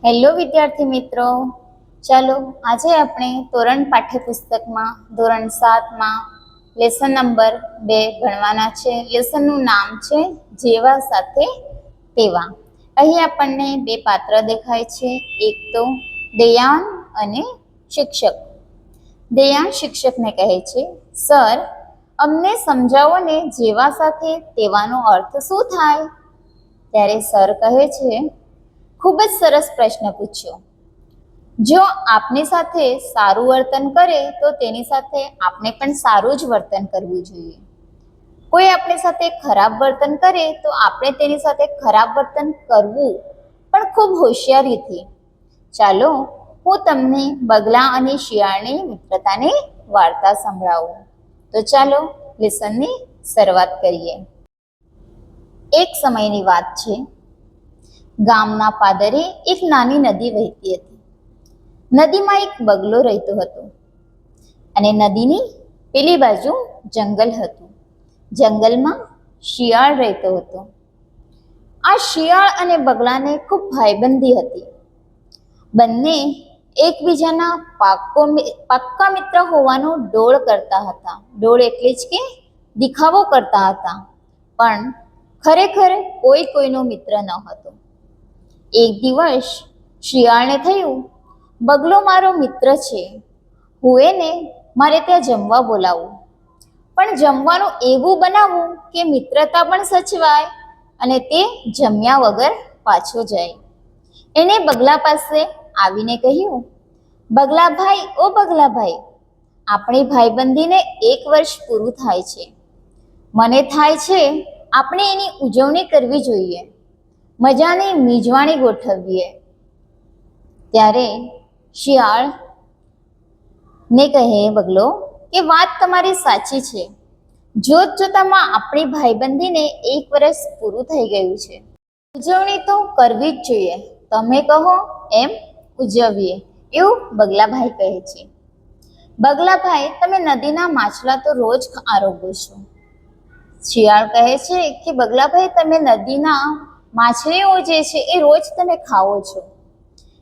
Hello વિદ્યાર્થી મિત્રો, ચાલો આજે આપણે તોરણ પાઠ્યપુસ્તકમાં ધોરણ 7માં લેસન નંબર 2 ભણવાના છે. લેસનનું નામ છે જેવા સાથે તેવા. અહીં આપણને બે પાત્ર દેખાય છે, એક તો દેયાન અને શિક્ષક. દેયાન શિક્ષકને કહે છે, સર અમને સમજાવો ને જેવા સાથે તેવાનો અર્થ શું થાય? ત્યારે સર કહે છે, ખૂબ જ સરસ પ્રશ્ન પૂછ્યો. જો આપની સાથે સારું વર્તન કરે તો તેની સાથે આપણે પણ સારું જ વર્તન કરવું જોઈએ. કોઈ આપણી સાથે ખરાબ વર્તન કરે તો આપણે તેની સાથે ખરાબ વર્તન કરવું, પણ ખૂબ હોશિયારીથી. ચાલો હું તમને બગલા અને શિયાળની મિત્રતાની વાર્તા સંભળાવું. તો ચાલો લેસનની શરૂઆત કરીએ. એક સમયની વાત છે. ગામના પાદરે એક નાની નદી વહેતી હતી. નદીમાં એક બગલો રહેતો હતો અને નદીની પેલી બાજુ જંગલ હતું. જંગલમાં શિયાળ રહેતો હતો. આ શિયાળ અને બગલાને ખૂબ ભાઈબંધી હતી. બંને એકબીજાના પાક્કા મિત્ર હોવાનો ડોળ કરતા હતા. ડોળ એટલે જ કે દેખાવો કરતા હતા, પણ ખરેખર કોઈનો મિત્ર ન હતો. એક દિવસ શિયાળને થયું, બગલો મારો મિત્ર છે, હું એને મારે ત્યાં જમવા બોલાવું, પણ જમવાનું એવું બનાવવું કે મિત્રતા પણ સચવાય અને તે જમ્યા વગર પાછો જાય. એણે બગલા પાસે આવીને કહ્યું, બગલાભાઈ, ઓ બગલાભાઈ, આપણી ભાઈબંધીને 1 વર્ષ પૂરું થાય છે. મને થાય છે આપણે એની ઉજવણી કરવી જોઈએ, મજાની મિજવાણી ગોઠવીએ. ત્યારે શિયાળ ને કહે બગલો કે વાત તમારી સાચી છે. જોત જોતામાં આપણી ભાઈબંધીને 1 વર્ષ પૂરું થઈ ગયું છે. ઉજવણી તો કરવી જ જોઈએ. તમે કહો એમ ઉજવીએ, એવું બગલાભાઈ કહે છે. બગલાભાઈ, તમે નદીના માછલા તો રોજ આરોગો છો. શિયાળ કહે છે કે બગલાભાઈ, તમે નદીના માછલીઓ જે છે એ રોજ તમે ખાઓ છો.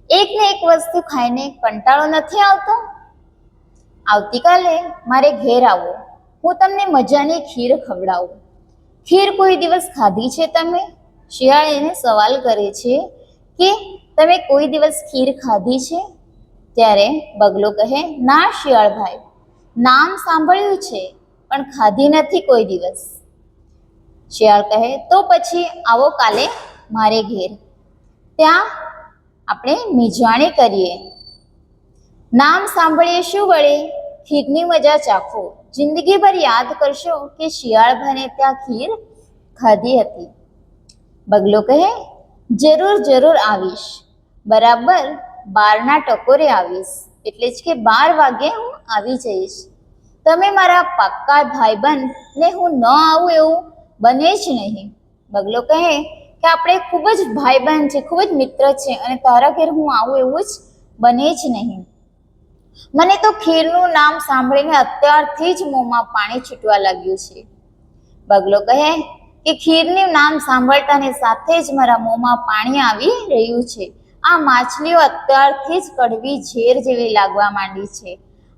એક ને એક વસ્તુ ખાઈને કંટાળો નથી આવતો? આવતીકાલે મારે ઘેર આવો, હું તમને મજાની ખીર ખવડાવું. ખીર કોઈ દિવસ ખાધી છે તમે? શિયાળ એને સવાલ કરે છે કે તમે કોઈ દિવસ ખીર ખાધી છે? ત્યારે બગલો કહે, ના શિયાળભાઈ, નામ સાંભળ્યું છે પણ ખાધી નથી કોઈ દિવસ. શિયાળ કહે, તો પછી આવો કાલે મારે ઘેર, ત્યાં આપણે મિજવાણી કરીએ. નામ સાંભળીએ શું વળે, ખીરની મજા ચાખો. જિંદગીભર યાદ કરશો કે શિયાળભાઈને ત્યાં ખીર ખાધી હતી. બગલો કહે, જરૂર જરૂર આવીશ, બરાબર 12ના ટકોરે આવીશ, એટલે જ કે 12 વાગે હું આવી જઈશ. તમે મારા પાક્કા ભાઈબંધ ને હું ન આવું એવું બને જ નહીં. બગલો કહે કે આપણે ખૂબ જ ભાઈબંધ છે, ખૂબ જ મિત્ર છે, અને તારા ઘેર હું આવું એવું જ બને જ નહીં. મને તો ખીરનું નામ સાંભળીને અત્યારથી જ મોંમાં પાણી છૂટવા લાગ્યું છે. બગલો કહે કે ખીરનું નામ સાંભળતાની સાથે જ મારા મોંમાં પાણી આવી રહ્યું છે. આ માછલીઓ અત્યારથી જ કડવી ઝેર જેવી લાગવા માંડી છે.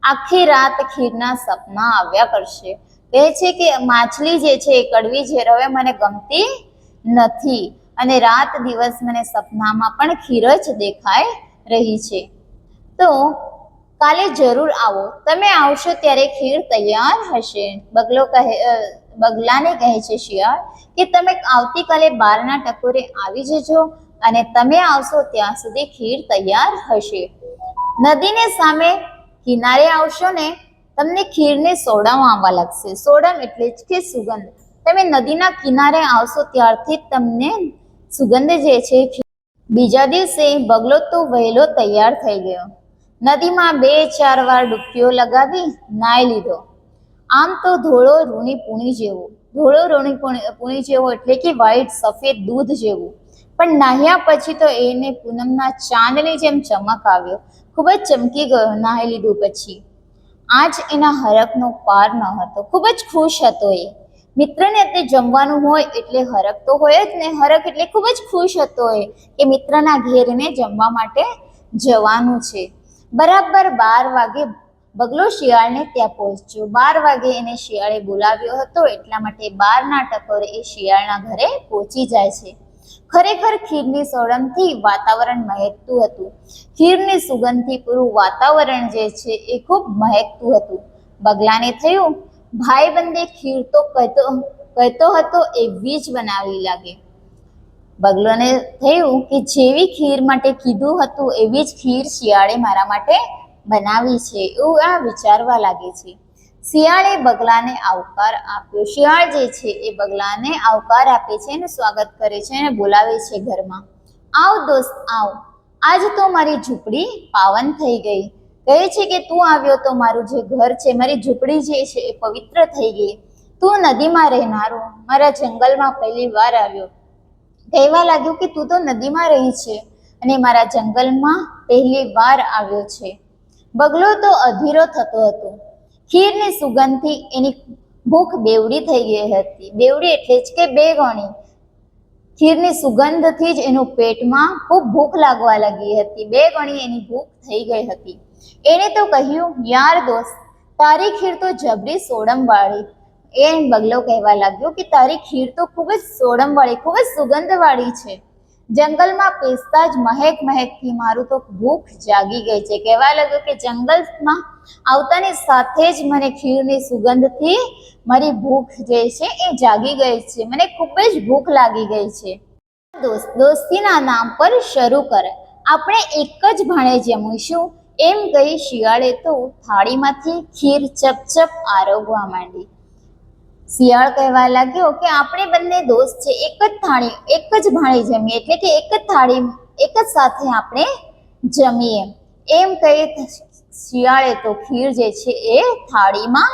આખી રાત ખીરના સપના આવ્યા કરશે. કહે છે કે માછલી જે છે એ કડવી ઝેર હવે મને ગમતી નથી, અને રાત દિવસ મને સપનામાં પણ ખીર જ દેખાઈ રહી છે. તો કાલે જરૂર આવો, તમે આવશો ત્યારે ખીર તૈયાર હશે. બગલાને કહે છે શિયાળ કે તમે આવતીકાલે 12ના ટકોરે આવી જજો, અને તમે આવશો ત્યાં સુધી ખીર તૈયાર હશે. નદીને સામે કિનારે આવશો ને, તમને ખીરને સોડમ આવવા લાગશે. સોડમ એટલે જ કે સુગંધ. તમે નદીના કિનારે આવશો ત્યારથી જ તમને સુગંધ જે છે. બીજા દિવસે બગલો તો વહેલો તૈયાર થઈ ગયો. નદીમાં 2-4 વાર ડૂબકીઓ લગાવી નાહી લીધો. આમ તો ધોળો રૂણી પૂણી જેવો એટલે કે વ્હાઈટ સફેદ દૂધ જેવું, પણ નાહ્યા પછી તો એને પૂનમના ચાંદની જેમ ચમક આવ્યો. ખૂબ જ ચમકી ગયો નાહી લીધું પછી. આજ એના હરખનો પાર ન હતો. ખૂબ જ ખુશ હતો એ. મિત્રને તે જમવાનું હોય એટલે હરખ તો હોય જ ને, હરખ એટલે ખૂબ જ ખુશ હતો એ કે મિત્રના ઘેરને જમવા માટે જવાનું છે. બરાબર 12 વાગે બગલો શિયાળને ત્યાં પહોંચ્યો. 12 વાગે એને શિયાળે બોલાવ્યો હતો, એટલા માટે 12ના ટકોરે એ શિયાળના ઘરે પહોંચી જાય છે. ખરેખર ખીરની સોડમથી વાતાવરણ મહેકતું હતું. ખીરની સુગંધથી પૂરું વાતાવરણ જે છે એ ખૂબ મહેકતું હતું. બગલાને થયું, ભાઈબંધે ખીર તો કહેતો હતો એવી જ બનાવી લાગે. બગલોને થયું કે જેવી ખીર માટે કીધું હતું એવી જ ખીર શિયાળે મારા માટે બનાવી છે, એવું આ વિચારવા લાગે છે. શિયાળે બગલાને આવકાર આપ્યો. શિયાળ જે છે એ બગલાને આવકાર આપે છે અને સ્વાગત કરે છે અને બોલાવે છે ઘરમાં. આવ દોસ્ત આવ, આજ તો મારી ઝૂંપડી પાવન થઈ ગઈ. કહે છે કે તું આવ્યો તો મારું જે ઘર છે, મારી ઝૂંપડી જે છે એ પવિત્ર થઈ ગઈ. તું નદીમાં રહેનારો મારા જંગલમાં પહેલી વાર આવ્યો. કહેવા લાગ્યું કે તું તો નદીમાં રહી છે અને મારા જંગલમાં પહેલી વાર આવ્યો છે. બગલો તો અધીરો થતો હતો. ખીરની સુગંધથી એની ભૂખ બેવડી થઈ ગઈ હતી. બેવડી એટલે જ કે બે ગણી. ખીરની સુગંધથી જ એનું પેટમાં ખૂબ ભૂખ લાગવા લાગી હતી. બે ગણી એની ભૂખ થઈ ગઈ હતી. એણે તો કહ્યું, યાર દોસ્ત, તારી ખીર તો જબરી સોડમવાળી. એ બગલો કહેવા લાગ્યો કે તારી ખીર તો ખૂબ જ સોડમવાળી, ખૂબ જ સુગંધવાળી છે. જંગલમાં પેસતા જ મહેક મહેકથી મારું તો ભૂખ જાગી ગઈ છે. કહેવા લાગ્યો કે જંગલમાં આવતાની સાથે જ મને ખીરની સુગંધથી મારી ભૂખ જે છે એ જાગી ગઈ છે. મને ખૂબ જ ભૂખ લાગી ગઈ છે. દોસ્તીના નામ પર શરૂ કર, આપણે એક જ ભાણે જમીશું. એમ કહી શિયાળે તો થાળીમાંથી ખીર ચપચપ આરોગવા માંડી. શિયાળ કહેવા લાગ્યો કે આપણે બંને દોસ્ત છે, એક જ થાળી એક જ ભાણે જમીએ, એટલે કે એક જ થાળી એક જ સાથે આપણે જમીએ. એમ કહી શિયાળે તો ખીર જે છે એ થાળીમાં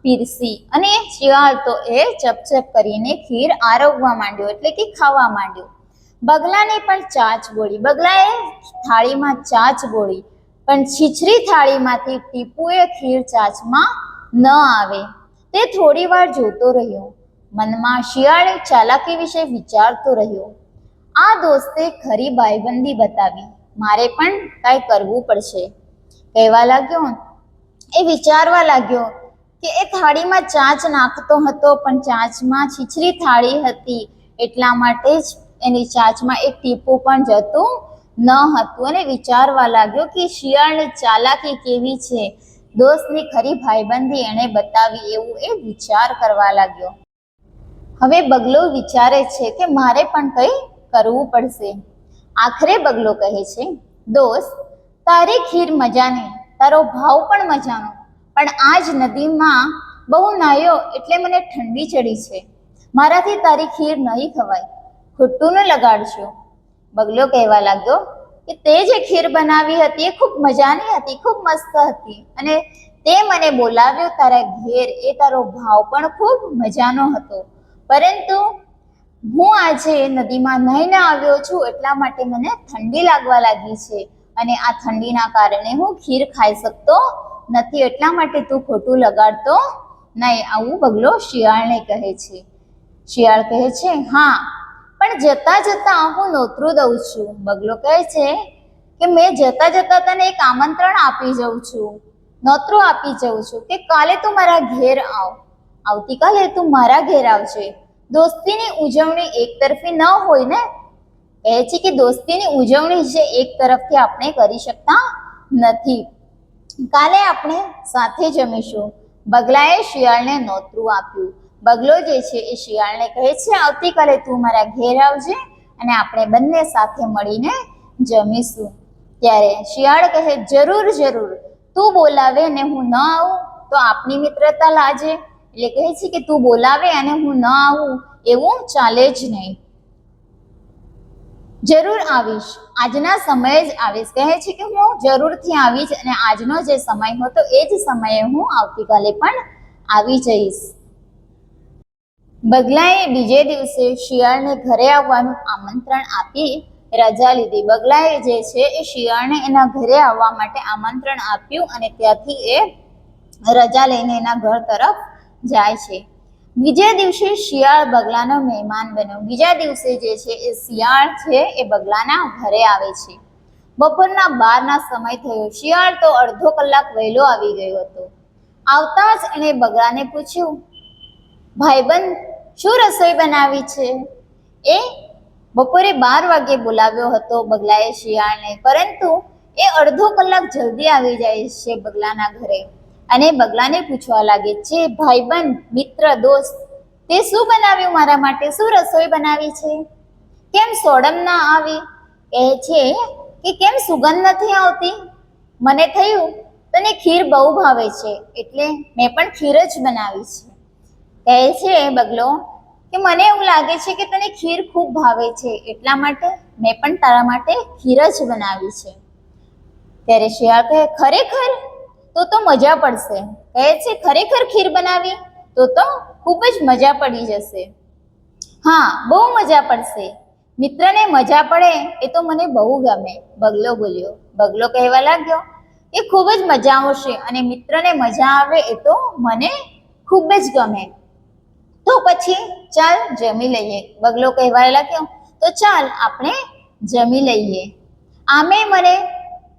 પીરસી અને શિયાળ તો એ ચપચપ કરીને ખીર આરોગવા માંડ્યો, એટલે કે ખાવા માંડ્યો. બગલાને પણ ચાંચ બોળી. બગલાએ થાળીમાં ચાંચ બોળી, પણ છીછરી થાળીમાંથી ટીપુએ ખીર ચાંચમાં ન આવે. તે થોડી વાર જોતો રહ્યો. મનમાં શિયાળે ચાલાકી વિશે વિચારતો રહ્યો. આ દોસ્તે ખરી ભાઈબંધી બતાવી, મારે પણ કાંઈ કરવું પડશે. કહેવા લાગ્યો, એ વિચારવા લાગ્યો કે એ થાળીમાં ચાંચ નાખતો હતો, પણ ચાંચમાં છીછરી થાળી હતી એટલા માટે જ એની ચાંચમાં એક ટીપું પણ જતું ન હતું. અને વિચારવા લાગ્યો કે શિયાળની ચાલાકી કેવી છે, દોસ્તની ખરી ભાઈબંધી એણે બતાવી, એવું એ વિચાર કરવા લાગ્યો. હવે બગલો વિચારે છે કે મારે પણ કંઈ કરવું પડશે. આખરે બગલો કહે છે, દોસ્ત, તારી ખીર મજાની, તારો ભાવ પણ મજાનો, પણ આજ નદીમાં બહુ નાહ્યો એટલે મને ઠંડી ચડી છે. મારાથી તારી ખીર નહીં ખવાય, ખોટું ન લગાડશો. બગલો કહેવા લાગ્યો કે તે જે ખીર બનાવી હતી એ ખૂબ મજાની હતી, ખૂબ મસ્ત હતી, અને તે મને બોલાવ્યો તારા ઘેર, એ તારો ભાવ પણ ખૂબ મજાનો હતો, પરંતુ હું આજે નદીમાં નહીને આવ્યો છું એટલા માટે મને ઠંડી લાગવા લાગી છે, અને આ ઠંડીના કારણે હું ખીર ખાઈ શકતો નથી, એટલા માટે તું ખોટું લગાડતો નહીં. આવું બગલો શિયાળને કહે છે. શિયાળ કહે છે, હા, પણ જતા જતા હું નોતરું દઉં છું. બગલો કહે છે કે મેં જતા જતા તને એક આમંત્રણ આપી જાઉં છું, નોતરું આપી જાઉં છું કે કાલે તું મારા ઘેર આવ, આવતીકાલે તું મારા ઘેર આવજે. દોસ્તીની ઉજવણી એક તરફી ન હોય ને. કહે છે કે દોસ્તીની ઉજવણી છે એક તરફથી આપણે કરી શકતા નથી. કાલે આપણે સાથે જમીશું. બગલાએ શિયાળને નોતરું આપ્યું. બગલો જે છે એ શિયાળને કહે છે, આવતીકાલે તું મારા ઘેર આવજે અને આપણે બંને સાથે મળીને જમીશું. ત્યારે શિયાળ કહે, જરૂર જરૂર, તું બોલાવે અને હું ન આવું તો આપની મિત્રતા લાજે. એટલે કહે છે કે તું બોલાવે અને હું ન આવું એવું ચાલે જ નહીં. જરૂર આવીશ, આજના સમયે જ આવીશ. કહે છે કે હું જરૂરથી આવીશ અને આજનો જે સમય હતો એ જ સમયે હું આવતીકાલે પણ આવી જઈશ. બગલાએ બીજે દિવસે શિયાળને ઘરે આવવાનું આમંત્રણ આપી રજા લીધી. બગલાએ જે છે એ શિયાળને એના ઘરે આવવા માટે આમંત્રણ આપ્યું અને ત્યાંથી એ રજા લઈને એના ઘર તરફ જાય છે. બીજા દિવસે શિયાળ બગલાનો મહેમાન બન્યો. બીજા દિવસે જે છે એ શિયાળ છે એ બગલાના ઘરે આવે છે. બપોરના 12ના સમય થયો. શિયાળ તો અડધો કલાક વહેલો આવી ગયો હતો. આવતા જ એણે બગલાને પૂછ્યું, ભાઈબંધ, શું રસોઈ બનાવી છે? એ બપોરે 12 વાગ્યે બોલાવ્યો હતો બગલાએ શિયાળને, પરંતુ એ અડધો કલાક જલ્દી આવી જાય છે બગલાના ઘરે અને બગલાને પૂછવા લાગે છે, ભાઈબંધ, મિત્ર, દોસ્ત, તે શું બનાવ્યું મારા માટે? શું રસોઈ બનાવી છે? કેમ સોડમ ના આવી? કહે છે કે કેમ સુગંધ નથી આવતી? મને થયું તને ખીર બહુ ભાવે છે એટલે મેં પણ ખીર જ બનાવી છે. કહે છે બગલો કે મને એવું લાગે છે કે તને ખીર ખૂબ ભાવે છે એટલા માટે મેં પણ તારા માટે ખીર જ બનાવી છે. ત્યારે શિયાળ કહે, ખરેખર? તો મજા પડશે. કહે છે, ખરેખર ખીર બનાવી? તો ખૂબ જ મજા પડી જશે. હા, બહુ મજા પડશે. મિત્રને મજા પડે એ તો મને બહુ ગમે, બગલો બોલ્યો. બગલો કહેવા લાગ્યો, એ ખૂબ જ મજા આવશે અને મિત્રને મજા આવે એ તો મને ખૂબ જ ગમે. તો પછી ચાલ જમી લઈએ. બગલો કહેવા લાગ્યો, તો ચાલ આપણે જમી લઈએ. આમે મને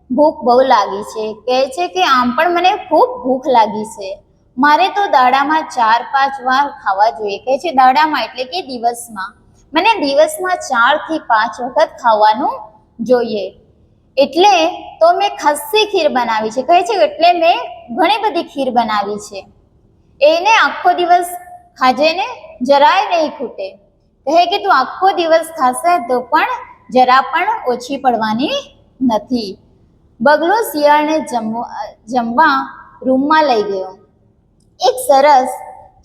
ભૂખ બહુ લાગી છે. કહે છે કે આમ પણ મને ખૂબ ભૂખ લાગી છે. મારે તો દાડામાં 4-5 વાર ખાવા જોઈએ. કહે છે દાડામાં એટલે કે દિવસમાં. મને દિવસમાં 4 થી 5 વખત ખાવાનું જોઈએ. એટલે તો મેં ખાસ્સી ખીર બનાવી છે. કહે છે એટલે મેં ઘણી બધી ખીર બનાવી છે. એને આખો દિવસ ખાજે ને જરાય નહીં ખૂટે. કહે કે તું આખો દિવસ ખાશે તો પણ જરા પણ ઓછી પડવાની નથી. બગલો શિયાળને જમવા રૂમમાં લઈ ગયો. એક સરસ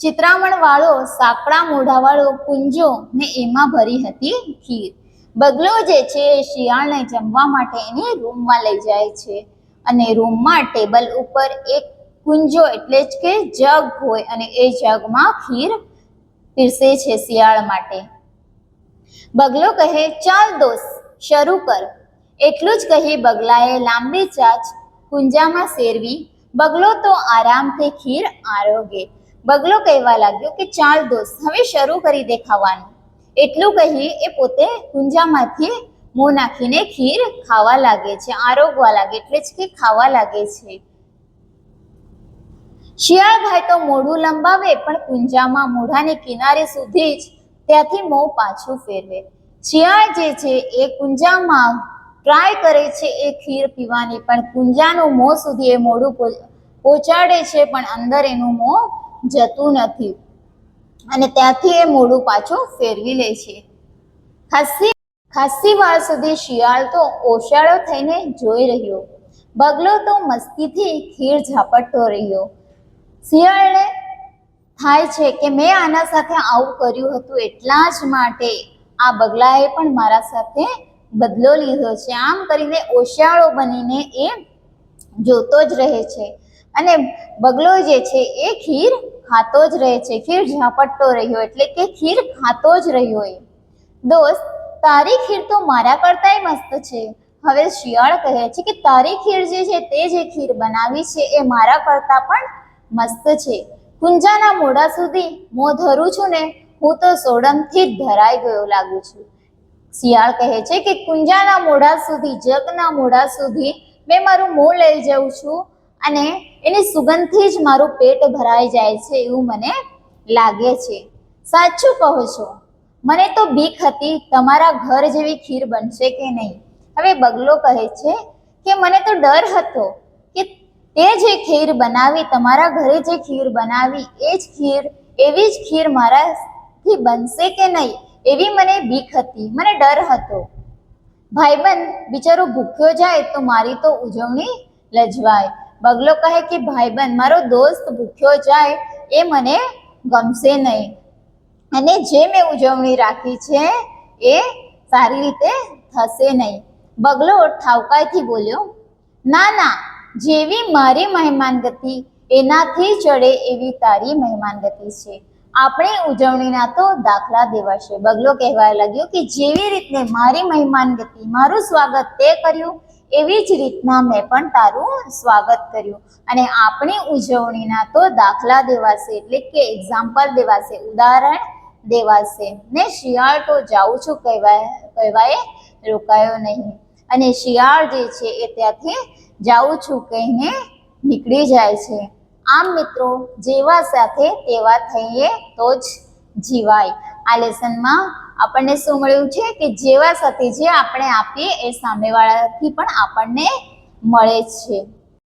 ચિત્રામણ વાળો સાંકડા મોઢાવાળો કુંજો ને એમાં ભરી હતી ખીર. બગલો જે છે એ શિયાળને જમવા માટે એની રૂમમાં લઈ જાય છે અને રૂમમાં ટેબલ ઉપર એક કુંજો એટલે જ કે જગ હોય અને એ જગમાં ખીર પીરસે છે શિયાળ માટે. બગલો કહે, ચાલ દોસ્ત, શરૂ કર. એટલું જ કહી બગલાએ લાંબી ચાંચ કુંજામાં શેરવી. બગલો તો આરામથી ખીર આરોગે. બગલો કહેવા લાગ્યો કે ચાલ દોસ્ત, હવે શરૂ કરી દે ખાવાનું. એટલું કહી એ પોતે કુંજામાંથી મોં નાખીને ખીર ખાવા લાગે છે, આરોગવા લાગે એટલે જ કે ખાવા લાગે છે. શિયાળ ભાઈ તો મોઢું લંબાવે પણ કુંજામાં મોઢાની કિનારે સુધી જ ત્યાંથી મોં પાછું ફેરવે. શિયાળ જે છે એ કુંજામાં ટ્રાય કરે છે એ ખીર પીવાની, પણ કુંજાનું મોં સુધી એ મોઢું પહોંચાડે છે પણ અંદર એનું મોં જતું નથી અને ત્યાંથી એ મોઢું પાછું ફેરવી લે છે. ખાસ્સી વાર સુધી શિયાળ તો ઓશાળો થઈને જોઈ રહ્યો. બગલો તો મસ્તીથી ખીર ઝાપટતો રહ્યો. શિયાળને થાય છે કે મેં આના સાથે આવું કર્યું હતું એટલા જ માટે આ બગલાએ પણ મારા સાથે બદલો લીધો છે. આમ કરીને ઓશિયાળો બનીને એ જોતો જ રહે છે અને બગલો જે છે એ ખીર ખાતો જ રહે છે. ખીર ઝાપટતો રહ્યો એટલે કે ખીર ખાતો જ રહ્યો. દોસ્ત, તારી ખીર તો મારા કરતાંય મસ્ત છે. હવે શિયાળ કહે છે કે તારી ખીર જે છે તે જે ખીર બનાવી છે એ મારા કરતાં પણ મસ્ત છે. કુંજાના મોઢા સુધી મોં ધરું છું ને હું તો સોડમથી જ ધરાઈ ગયો લાગુ છું. શિયાળ કહે છે કે કુંજાના મોઢા સુધી, જગના મોઢા સુધી મેં મારું મોં લઈ જાઉં છું અને એની સુગંધથી જ મારું પેટ ભરાઈ જાય છે એવું મને લાગે છે. સાચું કહો છો, મને તો બીક હતી તમારા ઘર જેવી ખીર બનશે કે નહીં. હવે બગલો કહે છે કે મને તો ડર હતો કે તે જે ખીર બનાવી, તમારા ઘરે જે ખીર બનાવી એ જ ખીર, એવી જ ખીર મારાથી બનશે કે નહીં એવી મને બીક હતી, મને ડર હતો. ભાઈબંધ બિચારો ભૂખ્યો જાય તો મારી તો ઉજવણી લજવાય. બગલો કહે કે ભાઈબંધ, મારો દોસ્ત ભૂખ્યો જાય એ મને ગમશે નહીં અને જે મેં ઉજવણી રાખી છે એ સારી રીતે થશે નહીં. બગલો ઠાવકાઈથી બોલ્યો, ના ના, જેવી મારી મહેમાનગતિ એનાથી ચડે એવી તારી મહેમાનગતિ છે. આપણી ઉજવણીના તો દાખલા દેવાશે. બગલો કહેવા લાગ્યો કે જેવી રીતે મારી મહેમાનગતિ, મારું સ્વાગત તે કર્યું એવી જ રીતના મેં પણ તારું સ્વાગત કર્યું. અને આપણી ઉજવણીના તો દાખલા દેવાશે, એટલે કે એક્ઝામ્પલ દેવાશે, ઉદાહરણ દેવાશે ને. શિયાળ તો જાઉં છું કહેવાય રોકાયો નહીં, અને શિયાળ જે છે એ ત્યાંથી જાઉં છું કહીને નીકળી જાય છે. આમ મિત્રો, જેવા સાથે તેવા થઈએ તો જ જીવાય. આ લેસનમાં આપણને શું મળ્યું છે કે જેવા સાથે જે આપણે આપીએ એ સામેવાળાથી પણ આપણને મળે છે.